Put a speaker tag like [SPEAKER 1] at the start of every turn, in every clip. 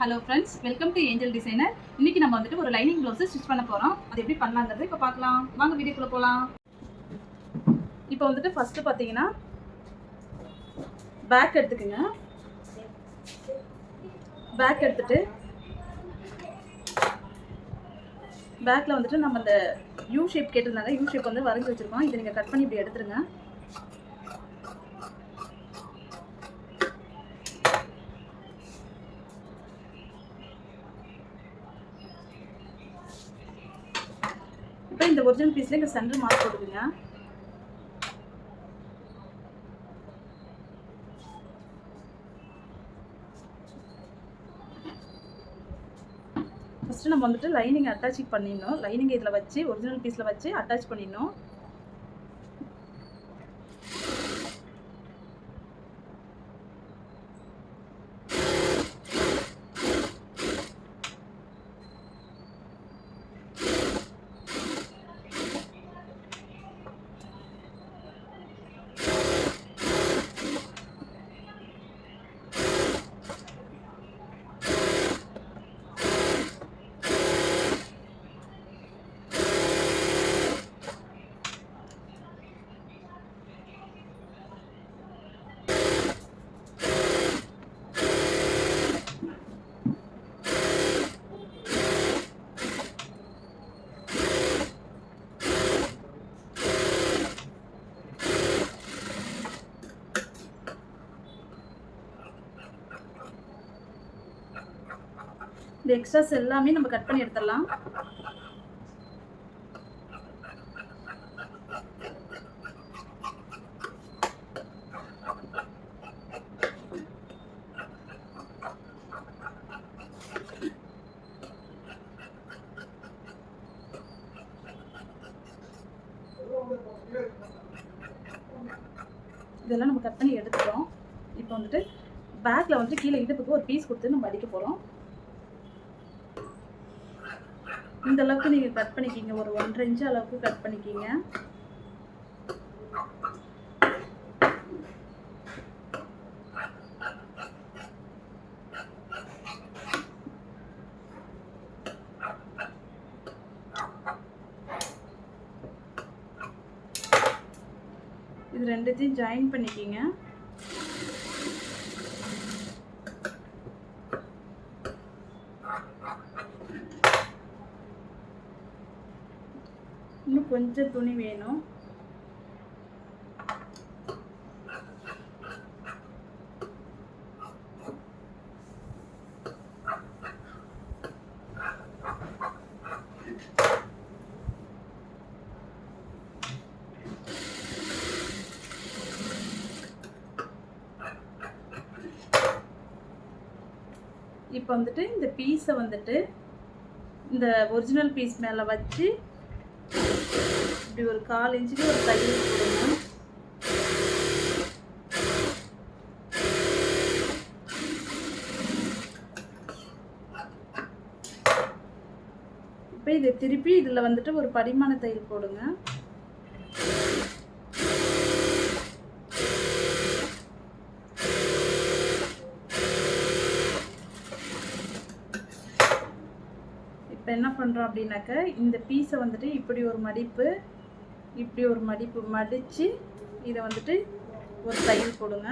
[SPEAKER 1] Hello friends, welcome to angel designer. இன்னைக்கு நம்ம வந்துட்டு ஒரு லைனிங் ப்ளவுஸ் ஸ்டிச் பண்ண போகிறோம். அது எப்படி பண்ணலாங்கிறது இப்போ பார்க்கலாம். வாங்க வீடியோக்குள்ளே போகலாம். இப்போ வந்துட்டு ஃபஸ்ட்டு பார்த்தீங்கன்னா பேக் எடுத்துக்கோங்க. பேக் எடுத்துட்டு பேக்கில் வந்துட்டு நம்ம இந்த யூ ஷேப் கேட்டிருந்தாங்க. யூ ஷேப் வந்து வரைஞ்சி வச்சுருக்கோம். இதை நீங்கள் கட் பண்ணி இப்படி எடுத்துருங்க. இப்போ இந்த ஒரிஜினல் பீஸில் இங்கே சென்டர் மார்க் போட்டுக்குங்க. ஃபஸ்ட்டு நம்ம வந்துட்டு லைனிங் அட்டாச் பண்ணிடணும். லைனிங் இதில் வச்சு ஒரிஜினல் பீஸில் வச்சு அட்டாச் பண்ணிடணும். இந்த எக்ஸ்ட்ராஸ் எல்லாமே நம்ம கட் பண்ணி எடுத்துடலாம். இதெல்லாம் நம்ம கட் பண்ணி எடுத்துட்டோம். இப்போ வந்துட்டு பேக்கில் வந்துட்டு கீழே இடுப்புக்கு ஒரு பீஸ் கொடுத்து நம்ம அடிக்க போகிறோம். இந்த அளவுக்கு நீங்கள் கட் பண்ணிக்கிங்க. ஒரு 1.5 இன்ச்சு அளவுக்கு கட் பண்ணிக்கிங்க. இது ரெண்டுத்தையும் ஜாயின் பண்ணிக்கிங்க. இன்னும் கொஞ்சம் துணி வேணும். இப்போ வந்துட்டு இந்த பீஸை வந்துட்டு இந்த ஒரிஜினல் பீஸ் மேலே வச்சு இப்படி ஒரு 1/4 இன்ச்சுக்கு ஒரு தையல் போடணும். இப்போ இதை திருப்பி இதில் வந்துட்டு ஒரு படிமான தையல் போடுங்க. இப்போ என்ன பண்ணுறோம் அப்படின்னாக்க, இந்த பீஸை வந்துட்டு இப்படி ஒரு மடிப்பு இப்படி ஒரு மடிப்பு மடித்து இதை வந்துட்டு ஒரு தையல் போடுங்க.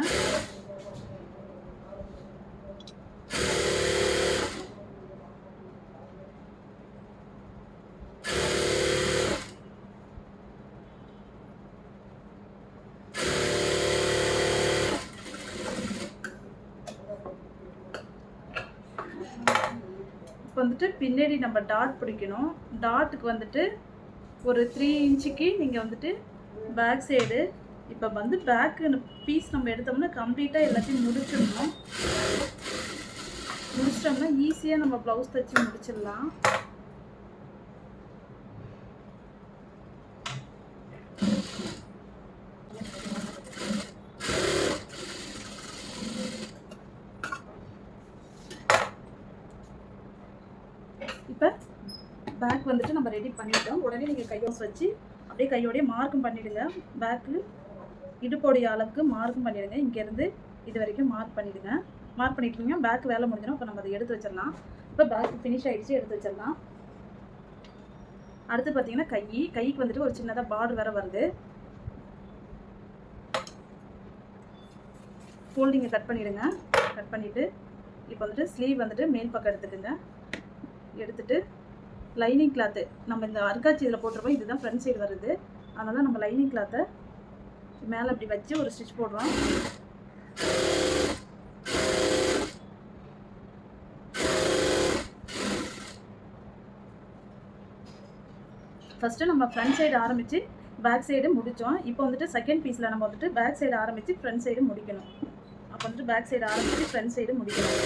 [SPEAKER 1] இப்போ வந்துட்டு பின்னாடி நம்ம டாட் பிடிக்கணும். டாட்டுக்கு வந்துட்டு ஒரு 3 இன்ச்சுக்கு நீங்கள் வந்துட்டு பேக் சைடு இப்போ வந்து பேக்கு பீஸ் நம்ம எடுத்தோம்னா கம்ப்ளீட்டாக எல்லாத்தையும் முடிச்சிட்டோம்னா ஈஸியாக நம்ம ப்ளவுஸ் தைச்சி முடிச்சிடலாம். இப்போ பேக் வந்துட்டு நம்ம ரெடி பண்ணிட்டோம். உடனே நீங்கள் கையோஸ் வச்சு அப்படியே கையோடைய மார்க்கும் பண்ணிவிடுங்க. பேக்கு இடுப்போடைய அளவுக்கு மார்க்கும் பண்ணிவிடுங்க. இங்கேருந்து இது வரைக்கும் மார்க் பண்ணிவிடுங்க. மார்க் பண்ணிக்கிங்க. பேக் வேலை முடிஞ்சிடும். இப்போ நம்ம அதை எடுத்து வச்சிடலாம். இப்போ பேக் ஃபினிஷ் ஆகிடுச்சு, எடுத்து வச்சிடலாம். அடுத்து பார்த்தீங்கன்னா கைக்கு வந்துட்டு ஒரு சின்னதாக பார்டர் வேறு வருது. ஃபோல்டிங்கை கட் பண்ணிவிடுங்க. கட் பண்ணிவிட்டு இப்போ வந்துட்டு ஸ்லீவ் வந்துட்டு மேல் பக்கம் எடுத்துக்குங்க. எடுத்துகிட்டு லைனிங் கிளாத்து நம்ம இந்த அர்காச்சி இதில் போட்டிருப்போம். இதுதான் ஃப்ரண்ட் சைடு வருது. அதனால் நம்ம லைனிங் கிளாத்தை மேலே அப்படி வச்சு ஒரு ஸ்டிச் போடுறோம். ஃபஸ்ட்டு நம்ம ஃப்ரண்ட் சைடு ஆரம்பித்து பேக் சைடு முடித்தோம். இப்போ வந்துட்டு செகண்ட் பீஸில் நம்ம வந்துட்டு பேக் சைடு ஆரம்பித்து ஃப்ரண்ட் சைடு முடிக்கணும். அப்போ வந்துட்டு பேக் சைடு ஆரம்பித்து ஃப்ரண்ட் சைடு முடிக்கணும்.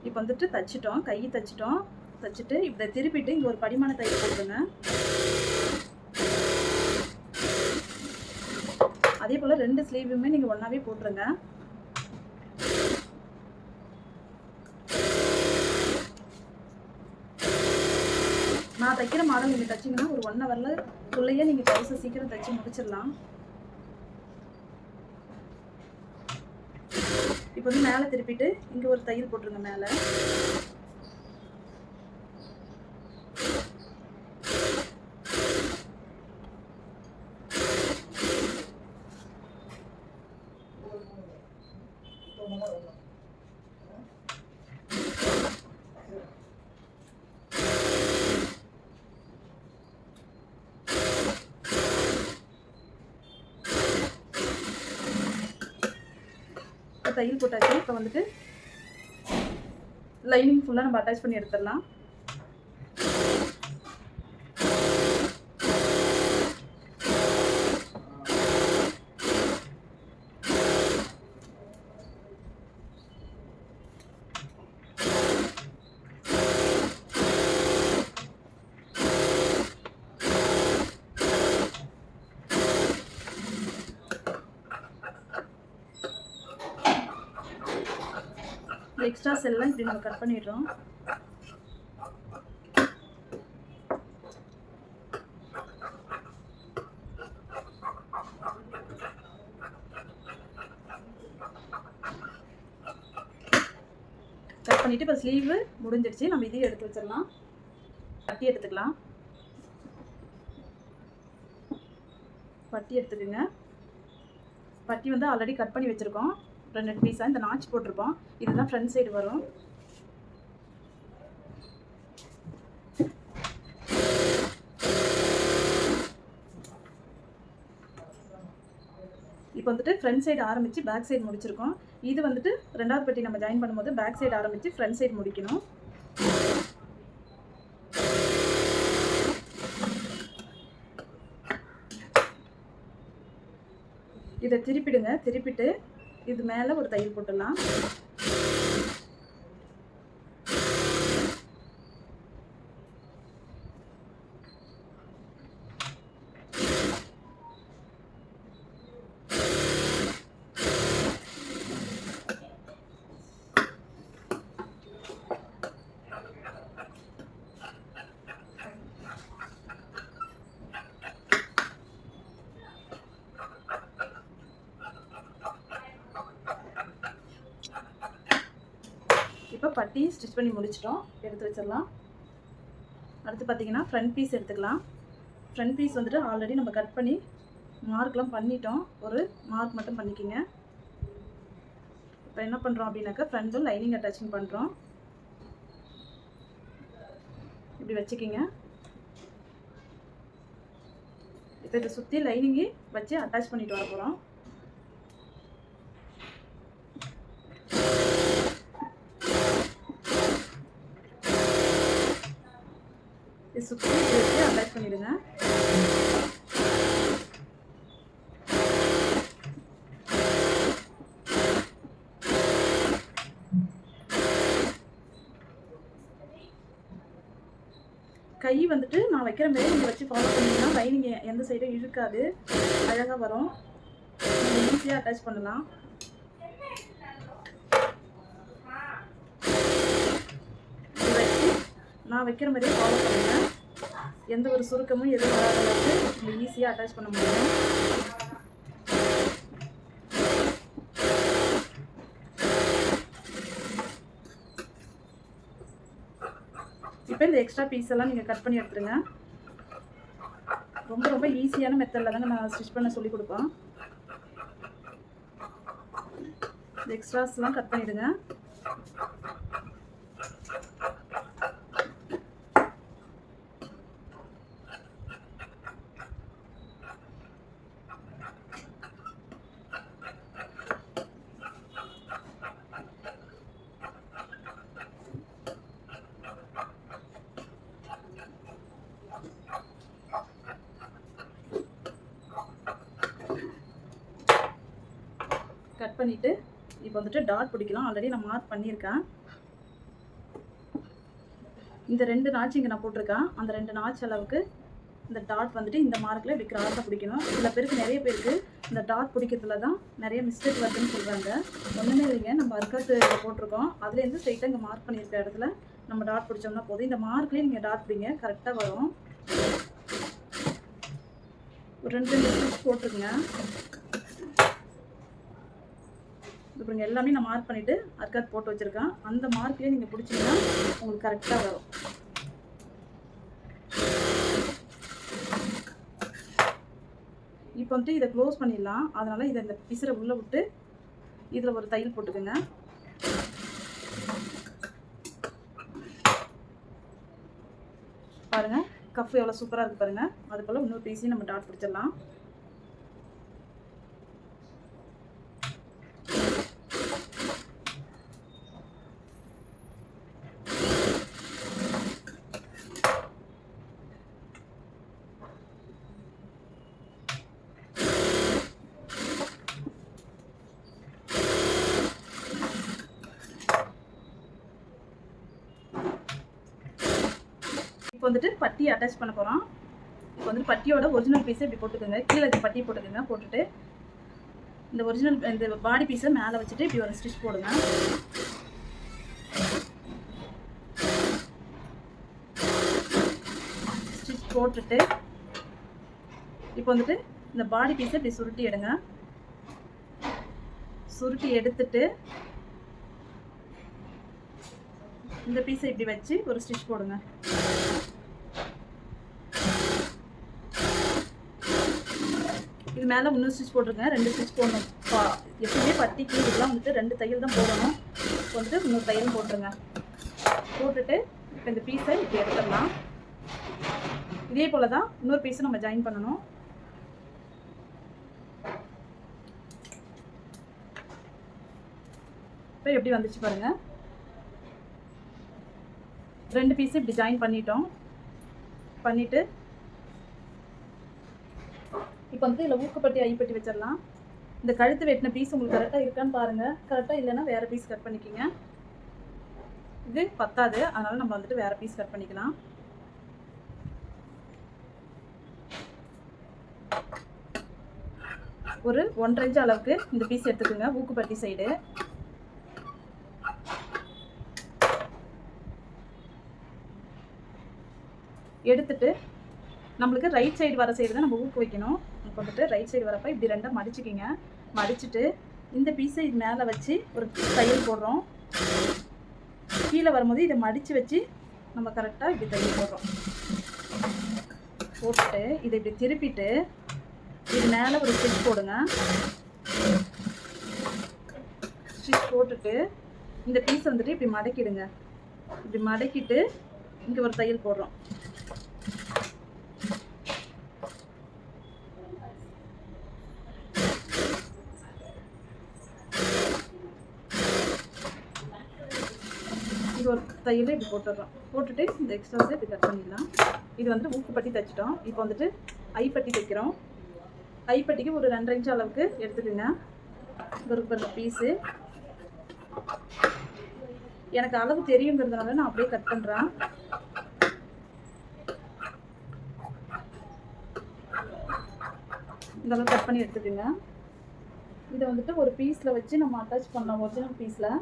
[SPEAKER 1] இப்போ வந்துட்டு தைச்சிட்டோம், கை தைச்சிட்டோம். தைச்சிட்டு இப்படி திருப்பிட்டு இங்கே ஒரு படிமான தையல் போட்டுருங்க. அதே போல் 2 ஸ்லீவுமே நீங்கள் ஒன்றாவே போட்டுருங்க. நான் தைக்கிற மாடல் நீங்கள் தைச்சிங்கன்னா ஒரு 1 ஹவரில் உள்ளேயே நீங்கள் ப்ளவுஸை சீக்கிரம் தைச்சி முடிச்சிடலாம். இப்போ வந்து மேலே திருப்பிட்டு இங்கே ஒரு தையல் போட்டுருங்க மேலே. தையல் போட்டாச்சு. இப்போ வந்துட்டு லைனிங் ஃபுல்லாக நம்ம அட்டாச் பண்ணி எடுத்துடலாம். எக்ஸ்ட்ரா செல்லாம் இப்படி நம்ம கட் பண்ணிடுறோம். கட் பண்ணிவிட்டு இப்போ ஸ்லீவு முடிஞ்சிடுச்சு. நம்ம இதையும் எடுத்து வச்சிடலாம். பட்டி எடுத்துக்கலாம். பட்டி எடுத்துக்கோங்க. பட்டி வந்து ஆல்ரெடி கட் பண்ணி வச்சுருக்கோம். 2 பீஸாக இந்த நாச் போட்டிருப்போம். இதுதான் ஃப்ரண்ட் சைடு வரும். இப்போ வந்துட்டு ஃப்ரண்ட் சைடு ஆரம்பித்து பேக் சைடு முடிச்சிருக்கோம். இது வந்துட்டு 2வது பட்டி நம்ம ஜாயின் பண்ணும்போது பேக் சைடு ஆரம்பித்து ஃப்ரண்ட் சைடு முடிக்கணும். இதை திருப்பிடுங்க. திருப்பிட்டு இது மேலே ஒரு தையல் போட்டுடலாம். இப்போ பட்டி ஸ்டிச் பண்ணி முடிச்சிட்டோம். எடுத்து வச்சிடலாம். அடுத்து பார்த்தீங்கன்னா ஃப்ரண்ட் பீஸ் எடுத்துக்கலாம். ஃப்ரண்ட் பீஸ் வந்துட்டு ஆல்ரெடி நம்ம கட் பண்ணி மார்க்லாம் பண்ணிட்டோம். ஒரு மார்க் மட்டும் பண்ணிக்கிங்க. இப்போ என்ன பண்ணுறோம் அப்படின்னாக்கா ஃப்ரண்ட்டும் லைனிங் அட்டாச்சிங் பண்ணுறோம். இப்படி வச்சுக்கிங்க. இப்போ இதை சுற்றி லைனிங்கு வச்சு அட்டாச் பண்ணிட்டு வர போகிறோம். சுற்றி வச்சு அட்டாச் பண்ணிடுங்க. கை வந்துட்டு நான் வைக்கிற மாதிரி நீங்கள் வச்சு ஃபாலோ பண்ணிங்கன்னா லைனிங் எந்த சைடும் இழுக்காது, அழகாக வரும். நீங்கள் ஈஸியாக அட்டாச் பண்ணலாம். நான் வைக்கிற மாதிரியே ஃபாலோ பண்ணுங்கள். எந்த ஒரு சுருக்கமும் எதுவும் வராத அளவுக்கு நம்ம ஈஸியாக அட்டாச் பண்ண முடியும். இப்போ இந்த எக்ஸ்ட்ரா பீஸ் எல்லாம் நீங்கள் கட் பண்ணி எடுத்துருங்க. ரொம்ப ரொம்ப ஈஸியான மெத்தடில் தாங்க நான் ஸ்டிச் பண்ண சொல்லி கொடுப்பேன். இந்த எக்ஸ்ட்ராஸ்லாம் கட் பண்ணிவிடுங்க. கட் பண்ணிவிட்டு இப்போ வந்துட்டு டாட் பிடிக்கலாம். ஆல்ரெடி நான் மார்க் பண்ணியிருக்கேன். இந்த 2 நாட்ச் இங்கே நான் போட்டிருக்கேன். அந்த 2 நாட்ச் அளவுக்கு இந்த டாட் வந்துட்டு இந்த மார்க்கில் இப்படி கிராஸாக பிடிக்கணும். சில பேருக்கு நிறைய பேருக்கு இந்த டாட் பிடிக்கிறதுல தான் நிறைய மிஸ்டேக் வருதுன்னு சொல்கிறாங்க. ஒன்றுமே இல்லைங்க, நம்ம அர்க்கத்து போட்டிருக்கோம். அதுலேருந்து ஸ்ட்ரைட்டாக இங்கே மார்க் பண்ணியிருக்க இடத்துல நம்ம டாட் பிடிச்சோம்னா போதும். இந்த மார்க்லேயே நீங்கள் டாட் பிடிங்க, கரெக்டாக வரும். ஒரு 2 ஸ்டிச் போட்டிருக்குங்க. இப்போ எல்லாமே நான் மார்க் பண்ணிவிட்டு அர்க்காத் போட்டு வச்சுருக்கேன். அந்த மார்க்லேயே நீங்கள் பிடிச்சிங்கன்னா உங்களுக்கு கரெக்டாக வரும். இப்போ வந்துட்டு இதை க்ளோஸ் பண்ணிடலாம். அதனால் இதை இந்த பிசரை உள்ளே விட்டு இதில் ஒரு தையல் போட்டுக்கோங்க. பாருங்கள், கஃப் எவ்வளோ சூப்பராக இருக்குது பாருங்கள். அதுக்குள்ளே இன்னொரு பீஸையும் நம்ம டாட் பிடிச்சிடலாம். இப்போ வந்துட்டு பட்டி அட்டாச் பண்ண போகிறோம். இப்போ வந்துட்டு பட்டியோட ஒரிஜினல் பீஸை இப்படி போட்டுக்கோங்க. கீழே இருக்க பட்டி போட்டுக்கோங்க. போட்டுட்டு இந்த ஒரிஜினல் இந்த பாடி பீஸை மேலே வச்சுட்டு இப்படி ஒரு ஸ்டிச் போடுங்க. ஸ்டிச் போட்டுட்டு இப்போ வந்துட்டு இந்த பாடி பீஸை இப்படி சுருட்டி எடுங்க. சுருட்டி எடுத்துட்டு இந்த பீஸை இப்படி வச்சு ஒரு ஸ்டிச் போடுங்க. இது மேலே 3 ஸ்டிச் போட்டிருங்க. 2 ஸ்டிச் போடணும். எப்பவுமே பட்டிக்கு இதெல்லாம் வந்துட்டு 2 தையல் தான் போடணும். வந்துட்டு 3 தையல் போட்டுருங்க. போட்டுட்டு இப்போ இந்த பீஸை இப்படி எடுத்துடலாம். இதே போல் தான் இன்னொரு பீஸை நம்ம ஜாயின் பண்ணணும். இப்போ எப்படி வந்துச்சு பாருங்கள். 2 பீஸு இப்படி ஜாயின் பண்ணிட்டோம். பண்ணிவிட்டு இப்போ வந்து இதில் ஊக்குப்பட்டி ஐப்பட்டி வச்சிடலாம். இந்த கழுத்து வெட்டின பீஸ் உங்களுக்கு கரெக்டாக இருக்கான்னு பாருங்கள். கரெக்டாக இல்லைன்னா வேறு பீஸ் கட் பண்ணிக்கோங்க. இது பத்தாது, அதனால் நம்ம வந்துட்டு வேறு பீஸ் கட் பண்ணிக்கலாம். ஒரு 1.5 இன்ச் அளவுக்கு இந்த பீஸ் எடுத்துக்கோங்க. ஊக்குப்பட்டி சைடு எடுத்துட்டு நம்மளுக்கு ரைட் சைடு வர சைடு தான் நம்ம ஊக்கு வைக்கணும். இப்போ வந்துட்டு ரைட் சைடு வரப்போ இப்படி 2 மடிச்சுக்கிங்க. மடிச்சுட்டு இந்த பீஸை இது மேலே வச்சு ஒரு தையல் போடுறோம். கீழே வரும்போது இதை மடித்து வச்சு நம்ம கரெக்டாக இப்படி தையல் போடுறோம். போட்டுட்டு இதை இப்படி திருப்பிட்டு இது மேலே ஒரு ஸ்டிச் போடுங்க. ஸ்டிச் போட்டுட்டு இந்த பீஸை வந்துட்டு இப்படி மடக்கிடுங்க. இப்படி மடக்கிட்டு இங்கே ஒரு தையல் போடுறோம். இது ஒரு தையல் இப்படி போட்டுடுறோம். போட்டுட்டு இந்த எக்ஸ்ட்ராஸை இப்படி கட் பண்ணிடலாம். இது வந்துட்டு ஊக்குப்பட்டி தைச்சிட்டோம். இப்போ வந்துட்டு ஐப்பட்டி தைக்கிறோம். ஐப்பட்டிக்கு ஒரு 2.5 இன்ச் அளவுக்கு எடுத்துக்கோங்க. ஒரு பீஸு எனக்கு அளவு தெரியுங்கிறதுனால நான் அப்படியே கட் பண்ணுறேன். இந்த அளவு கட் பண்ணி எடுத்துக்கோங்க. இதை வந்துட்டு ஒரு பீஸில் வச்சு நம்ம அட்டாச் பண்ணலாம். ஒரிஜினல் பீஸில்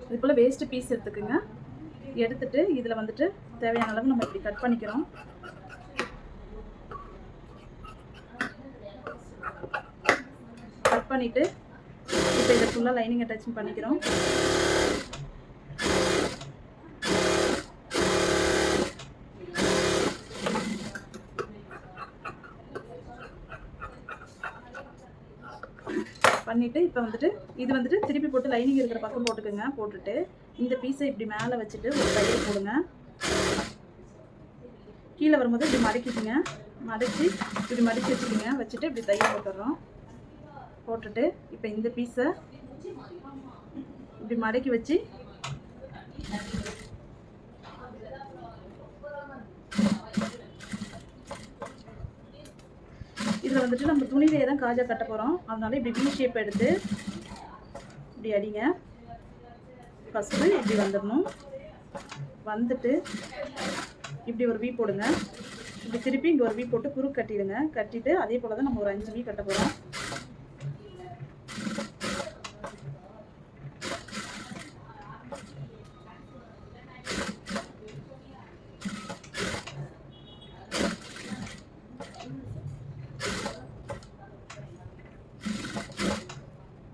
[SPEAKER 1] இது போல் வேஸ்ட்டு பீஸ் எடுத்துக்கோங்க. எடுத்துட்டு இதில் வந்துட்டு தேவையான அளவு நம்ம இப்படி கட் பண்ணிக்கிறோம். கட் பண்ணிவிட்டு இப்போ இதை ஃபுல்லாக லைனிங் அட்டாச் பண்ணிக்கிறோம். பண்ணிவிட்டு இப்போ வந்துட்டு இது வந்துட்டு திருப்பி போட்டு லைனிங் இருக்கிற பக்கம் போட்டுக்கோங்க. போட்டுட்டு இந்த பீஸை இப்படி மேலே வச்சுட்டு ஒரு தையல் போடுங்க. கீழே வரும்போது இப்படி மடக்கிக்குங்க. மடக்கி இப்படி மடக்கி வச்சுக்கோங்க. வச்சுட்டு இப்படி தையல் போட்டுடுறோம். போட்டுட்டு இப்போ இந்த பீஸை இப்படி மடக்கி வச்சு இதில் வந்துட்டு நம்ம துணியிலே தான் காஜா கட்ட போகிறோம். அதனால இப்படி வி ஷேப் எடுத்து இப்படி அடிங்க. ஃபஸ்ட்டு இப்படி வந்துடணும். வந்துட்டு இப்படி ஒரு வி போடுங்க. இப்படி திருப்பி இங்கே ஒரு வி போட்டு குறுக்கு கட்டிடுங்க. கட்டிட்டு அதே போல் தான் நம்ம ஒரு 5 வி கட்ட போகிறோம்.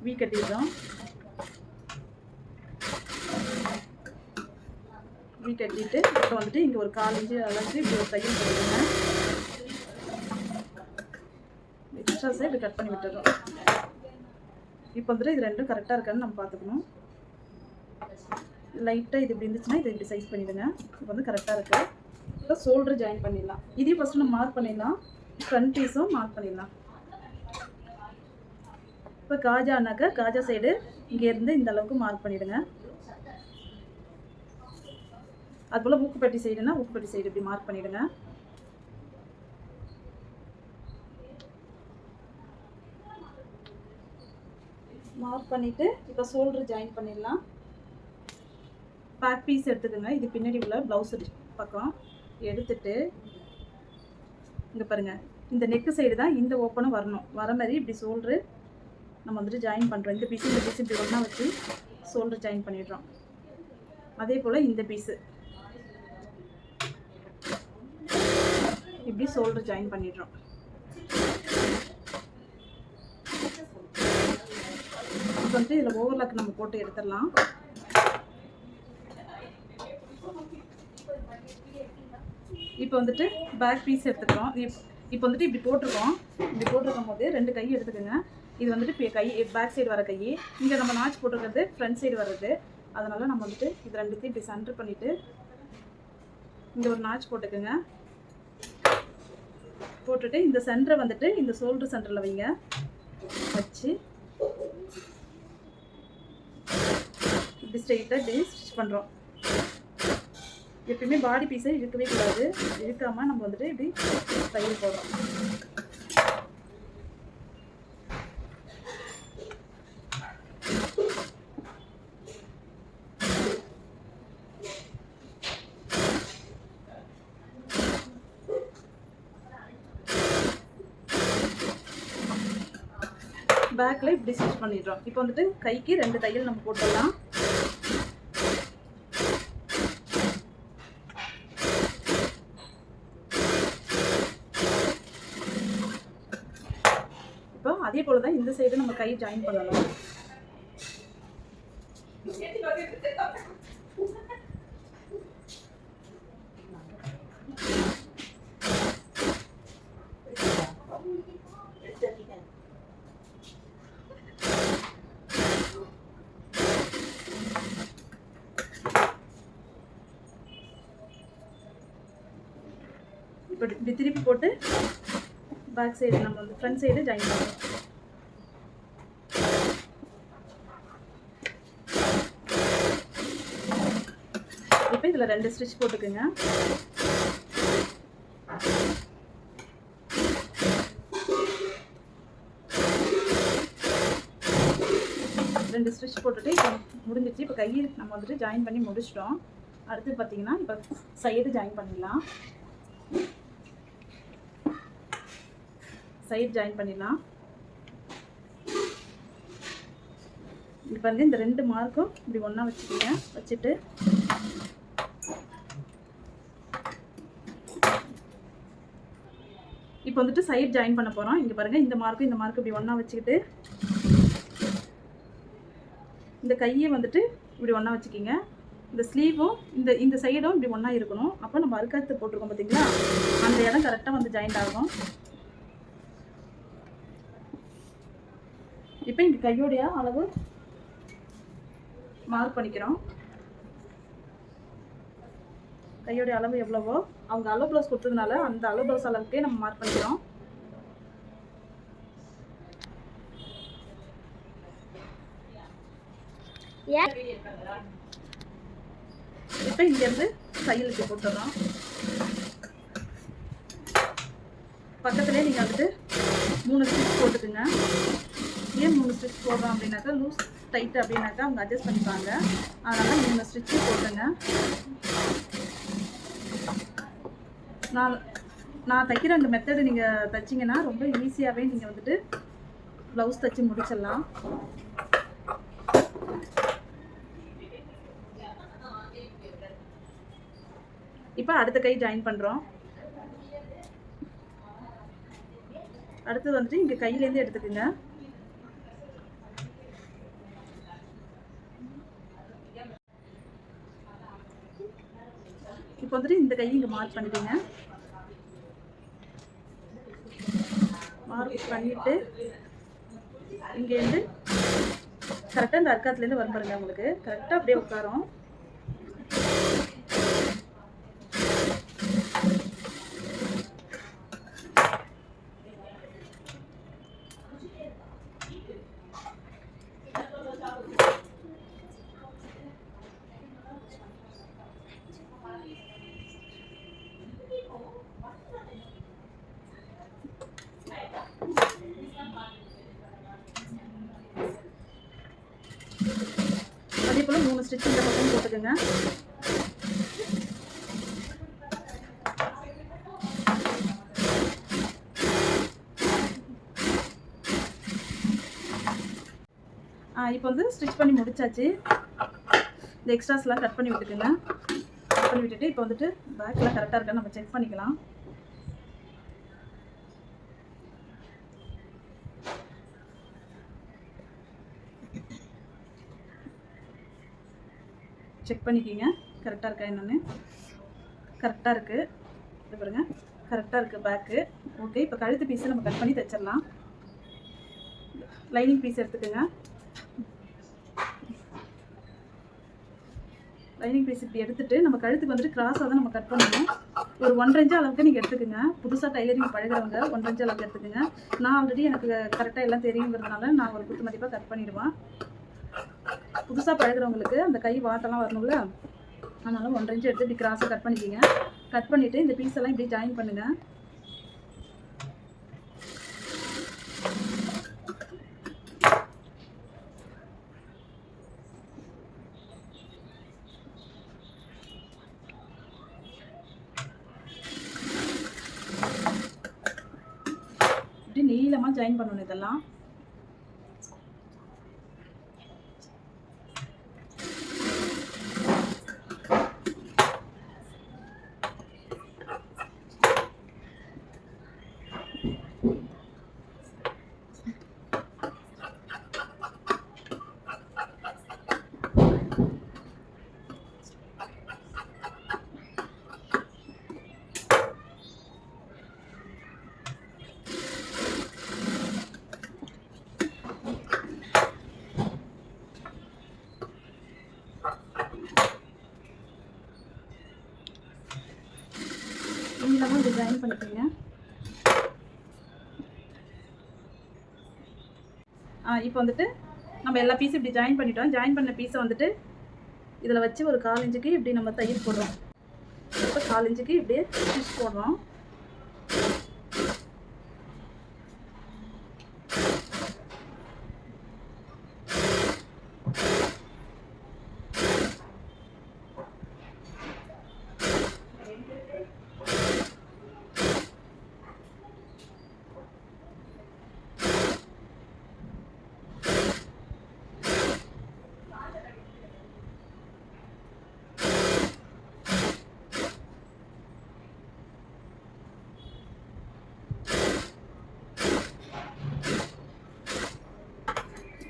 [SPEAKER 1] வி கட்டிடுறோம். வி கட்டிட்டு இப்போ வந்துட்டு இங்கே ஒரு 1/4 இன்ச்சு அளவுக்கு இப்படி ஒரு தையல் போடுங்க. எக்ஸ்ட்ரா சைடு இப்படி கட் பண்ணி விட்டுறோம். இப்போ வந்துட்டு இது ரெண்டும் கரெக்டாக இருக்கான்னு நம்ம பார்த்துக்கணும். லைட்டாக இது இப்படி இருந்துச்சுன்னா இதை இப்படி சைஸ் பண்ணிவிடுங்க. இப்போ வந்து கரெக்டாக இருக்குது. இப்போ ஷோல்டர் ஜாயின் பண்ணிடலாம். இதையும் ஃபஸ்ட்டு நம்ம மார்க் பண்ணிடலாம். ஃப்ரண்ட் பீஸும் மார்க் பண்ணிடலாம். இப்போ காஜானாக்கா காஜா சைடு இங்கேருந்து இந்த அளவுக்கு மார்க் பண்ணிவிடுங்க. அதுபோல் ஊக்குப்பட்டி சைடுனா ஊக்குப்பட்டி சைடு இப்படி மார்க் பண்ணிவிடுங்க. மார்க் பண்ணிவிட்டு இப்போ ஷோல்டர் ஜாயின் பண்ணிடலாம். பேக் பீஸ் எடுத்துக்கோங்க. இது பின்னாடி உள்ள ப்ளவுஸ் பக்கம் எடுத்துட்டு இங்கே பாருங்கள், இந்த நெக்கு சைடு தான் இந்த ஓப்பனும் வரணும். வர மாதிரி இப்படி ஷோல்டரு நம்ம வந்துட்டு ஜாயின் பண்ணுறோம். இந்த பீஸு இப்படி ஒன்றா வச்சு ஷோல்டர் ஜாயின் பண்ணிடுறோம். அதே போல் இந்த பீஸு இப்படி ஷோல்டர் ஜாயின் பண்ணிடுறோம். இப்போ வந்துட்டு இதில் ஓவர்லாக் நம்ம போட்டு எடுத்துடலாம். இப்போ வந்துட்டு பேக் பீஸ் எடுத்துக்கிறோம். இப்போ வந்துட்டு இப்படி போட்டிருக்கோம். இப்படி போட்டிருக்கும் போது 2 கை எடுத்துக்கோங்க. இது வந்துட்டு கை பேக் சைடு வர கை, இங்கே நம்ம நாச் போட்டிருக்கிறது ஃப்ரண்ட் சைடு வர்றது. அதனால் நம்ம வந்துட்டு இது ரெண்டுத்தையும் இப்படி சென்டர் பண்ணிவிட்டு இங்கே ஒரு நாச் போட்டுக்கோங்க. போட்டுட்டு இந்த சென்டரை வந்துட்டு இந்த ஷோல்டர் சென்டரில் வைங்க. வச்சு இப்படி ஸ்ட்ரெயிட்டாக இப்படி ஸ்டிச் பண்ணுறோம். எப்பயுமே பாடி பீஸை இழுக்கவே கூடாது. இழுக்காமல் நம்ம வந்துட்டு இப்படி தையல் போடுறோம். பேக்கில் இப்படி ஸ்டிச் பண்ணிடுறோம். இப்போ வந்துட்டு கைக்கு 2 தையல் நம்ம போட்டுடலாம். இப்போ அதே போல் தான் இந்த சைடு நம்ம கை ஜாயின் பண்ணணும். இப்போ இப்படி திருப்பி போட்டு பேக் சைடு நம்ம வந்து ஃப்ரண்ட் சைடு ஜாயின் பண்ணுவோம். இப்போ இதில் 2 ஸ்டிச் போட்டுக்குங்க. ரெண்டு ஸ்டிச் போட்டுட்டு இப்போ முடிஞ்சிச்சு. இப்போ கை நம்ம வந்துட்டு ஜாயின் பண்ணி முடிச்சிட்டோம். அடுத்து பார்த்தீங்கன்னா இப்போ சைடு ஜாயின் பண்ணிடலாம். சைடு ஜாயின் பண்ணிடலாம். இது பாருங்கள், இந்த 2 மார்க்கும் இப்படி ஒன்றா வச்சுக்கோங்க. வச்சுட்டு இப்போ வந்துட்டு சைட் ஜாயின் பண்ண போகிறோம். இங்கே பாருங்கள், இந்த மார்க்கும் இந்த மார்க்கும் இப்படி ஒன்றா வச்சுக்கிட்டு இந்த கையை வந்துட்டு இப்படி ஒன்றா வச்சுக்கிங்க. இந்த ஸ்லீவும் இந்த சைடும் இப்படி ஒன்றா இருக்கணும். அப்போ நம்ம அறுக்காத்து போட்டிருக்கோம் பார்த்தீங்களா, அந்த இடம் கரெக்டாக வந்து ஜாயிண்ட் ஆகும். இப்போ இங்கே கையோடைய அளவு மார்க் பண்ணிக்கிறோம். கையோடைய அளவு எவ்வளவோ அவங்க அளவு ப்ளவுஸ் கொடுத்ததுனால அந்த அளவு ப்ளவுஸ் அளவுக்கே நம்ம மார்க் பண்ணிக்கிறோம். இப்போ இங்கேருந்து தையலுக்கு போட்டுடுறோம். பக்கத்துலேயே நீங்கள் வந்துட்டு 3 ஸ்டிச் போட்டுக்குங்க. ஏன் 3 ஸ்டிச் போடுறோம் அப்படின்னாக்கா, லூஸ் டைட் அப்படின்னாக்கா அவங்க அட்ஜஸ்ட் பண்ணிப்பாங்க. அதனால் 3 ஸ்டிச்சு போட்டுங்க. நான் தைக்கிற அந்த மெத்தடு நீங்கள் தைச்சிங்கன்னா ரொம்ப ஈஸியாகவே நீங்கள் வந்துட்டு ப்ளவுஸ் தைச்சி முடிச்சிடலாம். இப்போ அடுத்த கை ஜாயின் பண்ணுறோம். அடுத்தது வந்துட்டு இங்கே கையிலேருந்து எடுத்துக்குங்க. இப்போ வந்துட்டு இந்த கையை இங்கே மார்க் பண்ணிடுங்க. மார்க் பண்ணிவிட்டு இங்கேருந்து கரெக்டாக இந்த அர்க்காத்துலேருந்து வரும் பாருங்க, உங்களுக்கு கரெக்டாக அப்படியே உட்காரும். அதே போல் 3 ஸ்டிச் இந்த பக்கம் போட்டுக்கோங்க. இப்போ வந்து ஸ்டிச் பண்ணி முடிச்சாச்சு. இந்த எக்ஸ்ட்ராஸ்லாம் கட் பண்ணி விட்டுக்குங்க. கட் பண்ணி விட்டுட்டு இப்போ வந்துட்டு பேக்கெலாம் கரெக்டாக இருக்கான்னு நம்ம செக் பண்ணிக்கலாம். செக் பண்ணிக்கிங்க கரெக்டாக இருக்கா என்னென்னு. கரெக்டாக இருக்குது, இது பாருங்க கரெக்டாக இருக்குது பேக்கு. ஓகே, இப்போ கழுத்து பீஸை நம்ம கட் பண்ணி தைச்சிடலாம். லைனிங் பீஸ் எடுத்துக்கோங்க. லைனிங் பீஸ் இப்படி எடுத்துகிட்டு நம்ம கழுத்துக்கு வந்துட்டு கிராஸாக தான் நம்ம கட் பண்ணணும். ஒரு 1.5 இன்ச் அளவுக்கு நீங்கள் எடுத்துக்கோங்க. புதுசாக டைலரிங் பழகிறவங்க 1.5 இன்ச் அளவுக்கு எடுத்துக்கோங்க. நான் ஆல்ரெடி எனக்கு கரெக்டாக எல்லாம் தெரியுங்கிறதுனால நான் ஒரு குத்து மதிப்பாக கட் பண்ணிடுவேன். புதுசாக பழகிறவங்களுக்கு அந்த கை வாட்டெல்லாம் வரணும்ல, அதனால் 1.5 இன்ச் எடுத்து இப்படி கிராஸாக கட் பண்ணிக்கிங்க. கட் பண்ணிவிட்டு இந்த பீஸ் எல்லாம் இப்படி ஜாயின் பண்ணுங்கள். இப்படி நீளமாக ஜாயின் பண்ணணும் இதெல்லாம். நீளமாக இப்படி ஜாயின் பண்ணிக்கோங்க. இப்போ வந்துட்டு நம்ம எல்லா பீஸும் இப்படி ஜாயின் பண்ணிட்டோம். ஜாயின் பண்ண பீஸை வந்துட்டு இதில் வச்சு ஒரு 1/4 இன்ச்சுக்கு இப்படி நம்ம தையல் போடுறோம். இப்போ 1/4 இன்ச்சுக்கு இப்படியே ஸ்டிச் போடுறோம்.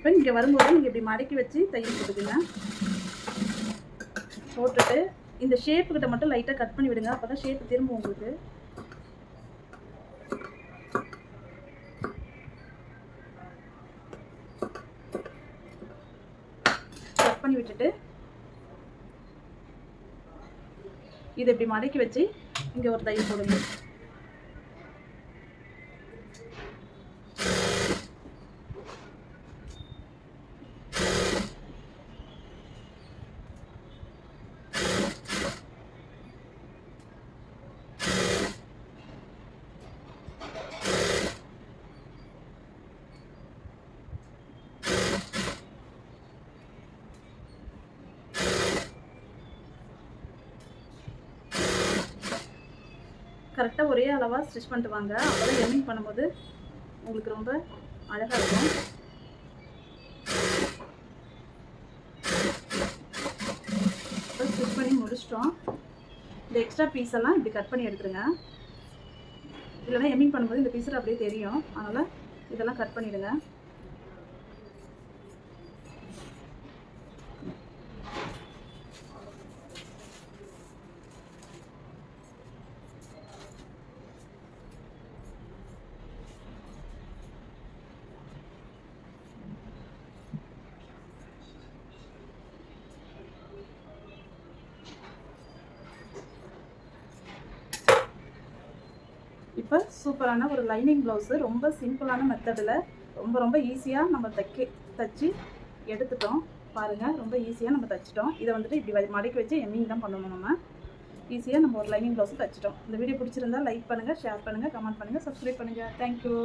[SPEAKER 1] இப்போ இங்கே வரும்போது நீங்கள் இப்படி மடக்கி வச்சு தையல் போட்டுக்குங்க. போட்டுட்டு இந்த ஷேப்புக்கிட்ட மட்டும் லைட்டாக கட் பண்ணி விடுங்க. அப்போ தான் ஷேப்பு திரும்ப உங்களுக்கு. கட் பண்ணி விட்டுட்டு இதை இப்படி மடக்கி வச்சு இங்கே ஒரு தையல் போடுங்க. கரெக்டாக ஒரே அளவாக ஸ்டிச் பண்ணிட்டு வாங்க. அப்போ தான் எம்மிங் பண்ணும்போது உங்களுக்கு ரொம்ப அழகாக இருக்கும். இப்போ ஸ்டிச் பண்ணி முடிச்சிட்டோம். இந்த எக்ஸ்ட்ரா பீஸ் எல்லாம் இப்படி கட் பண்ணி எடுத்துருங்க. இல்லைனா எம்மிங் பண்ணும்போது இந்த பீஸில் அப்படியே தெரியும். அதனால் இதெல்லாம் கட் பண்ணிவிடுங்க. இப்போ சூப்பரான ஒரு லைனிங் ப்ளவுஸு ரொம்ப சிம்பிளான மெத்தடில் ரொம்ப ஈஸியாக நம்ம தைச்சி எடுத்துட்டோம். பாருங்கள், ரொம்ப ஈஸியாக நம்ம தைச்சிட்டோம். இதை வந்துட்டு இப்படி மடக்கி வச்சு எம்மிங் தான் பண்ணணும். நம்ம ஈஸியாக நம்ம ஒரு லைனிங் ப்ளவுஸு தைச்சிட்டோம். இந்த வீடியோ பிடிச்சிருந்தா லைக் பண்ணுங்கள், ஷேர் பண்ணுங்கள், கமெண்ட் பண்ணுங்கள், சப்ஸ்கிரைப் பண்ணுங்கள். தேங்க்யூ.